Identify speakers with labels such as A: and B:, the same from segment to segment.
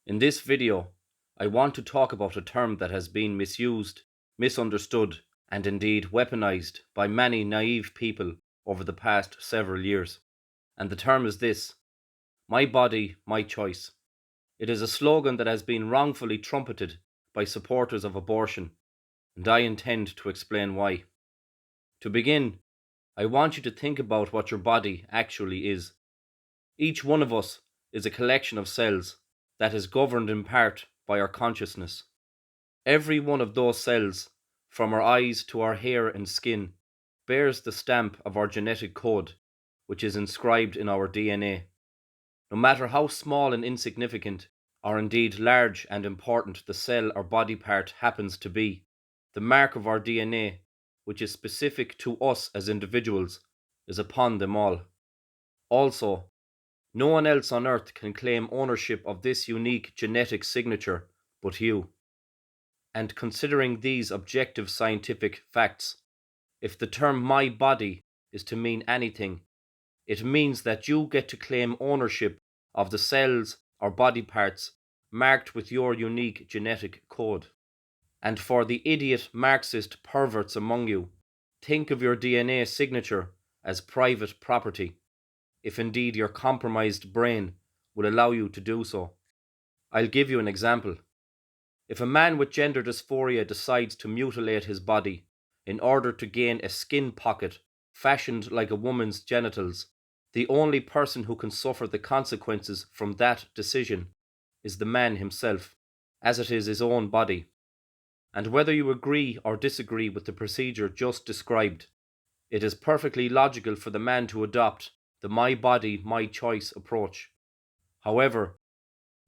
A: In this video, I want to talk about a term that has been misused, misunderstood, and indeed weaponized by many naive people over the past several years. And the term is this: my body, my choice. It is a slogan that has been wrongfully trumpeted by supporters of abortion, and I intend to explain why. To begin, I want you to think about what your body actually is. Each one of us is a collection of cells that is governed in part by our consciousness. Every one of those cells, from our eyes to our hair and skin, bears the stamp of our genetic code, which is inscribed in our DNA. No matter how small and insignificant, or indeed large and important the cell or body part happens to be, the mark of our DNA, which is specific to us as individuals, is upon them all. Also, no one else on earth can claim ownership of this unique genetic signature but you. And considering these objective scientific facts, if the term my body is to mean anything, it means that you get to claim ownership of the cells or body parts marked with your unique genetic code. And for the idiot Marxist perverts among you, think of your DNA signature as private property, if indeed your compromised brain will allow you to do so. I'll give you an example. If a man with gender dysphoria decides to mutilate his body in order to gain a skin pocket fashioned like a woman's genitals, the only person who can suffer the consequences from that decision is the man himself, as it is his own body. And whether you agree or disagree with the procedure just described, it is perfectly logical for the man to adopt the my body, my choice approach. However,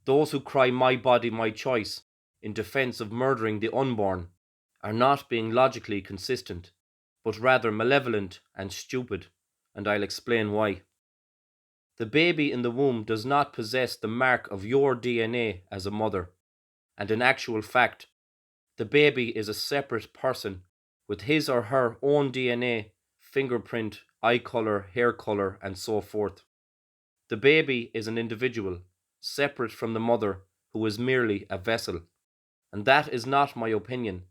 A: those who cry my body, my choice in defense of murdering the unborn are not being logically consistent, but rather malevolent and stupid, and I'll explain why. The baby in the womb does not possess the mark of your DNA as a mother, and in actual fact, the baby is a separate person with his or her own DNA, fingerprint, eye colour, hair colour, and so forth. The baby is an individual, separate from the mother, who is merely a vessel. And that is not my opinion.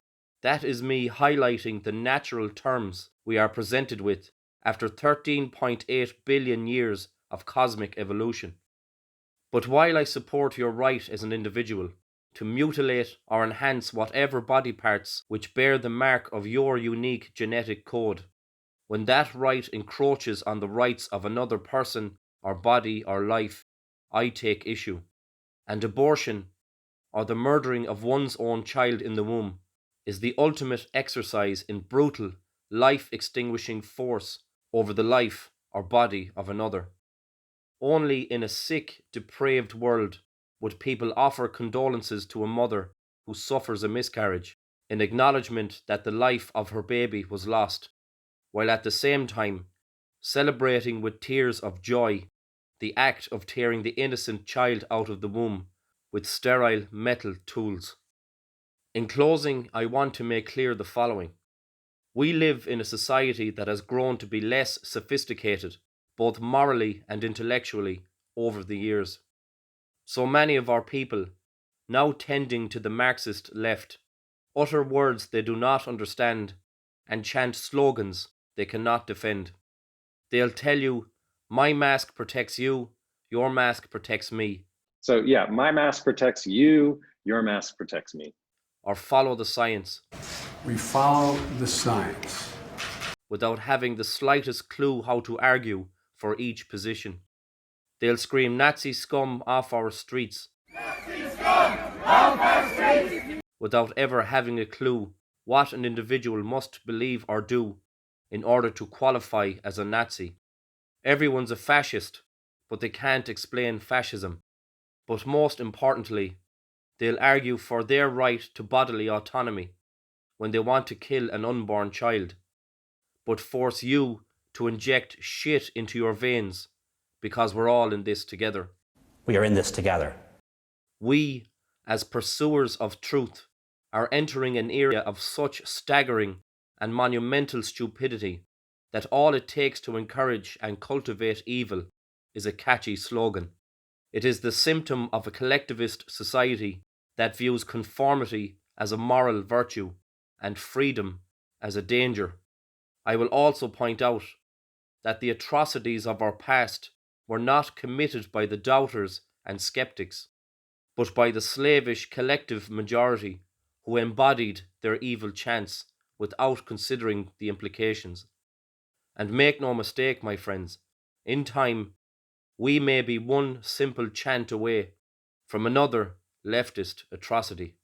A: That is me highlighting the natural terms we are presented with after 13.8 billion years of cosmic evolution. But while I support your right as an individual to mutilate or enhance whatever body parts which bear the mark of your unique genetic code, when that right encroaches on the rights of another person or body or life, I take issue. And abortion, or the murdering of one's own child in the womb, is the ultimate exercise in brutal, life-extinguishing force over the life or body of another. Only in a sick, depraved world would people offer condolences to a mother who suffers a miscarriage in acknowledgement that the life of her baby was lost, while at the same time celebrating with tears of joy the act of tearing the innocent child out of the womb with sterile metal tools. In closing, I want to make clear the following. We live in a society that has grown to be less sophisticated, both morally and intellectually, over the years. So many of our people, now tending to the Marxist left, utter words they do not understand and chant slogans they cannot defend. They'll tell you, my mask protects you, your mask protects me.
B: So yeah, my mask protects you, your mask protects me.
A: Or follow the science.
C: We follow the science.
A: Without having the slightest clue how to argue for each position. They'll scream Nazi scum off our streets.
D: Nazi scum off our streets!
A: Without ever having a clue what an individual must believe or do in order to qualify as a Nazi. Everyone's a fascist, but they can't explain fascism. But most importantly, they'll argue for their right to bodily autonomy when they want to kill an unborn child, but force you to inject shit into your veins because we're all in this together.
E: We are in this together.
A: We, as pursuers of truth, are entering an era of such staggering and monumental stupidity that all it takes to encourage and cultivate evil is a catchy slogan. It is the symptom of a collectivist society that views conformity as a moral virtue and freedom as a danger. I will also point out that the atrocities of our past were not committed by the doubters and skeptics, but by the slavish collective majority who embodied their evil chants without considering the implications. And make no mistake, my friends, in time we may be one simple chant away from another leftist atrocity.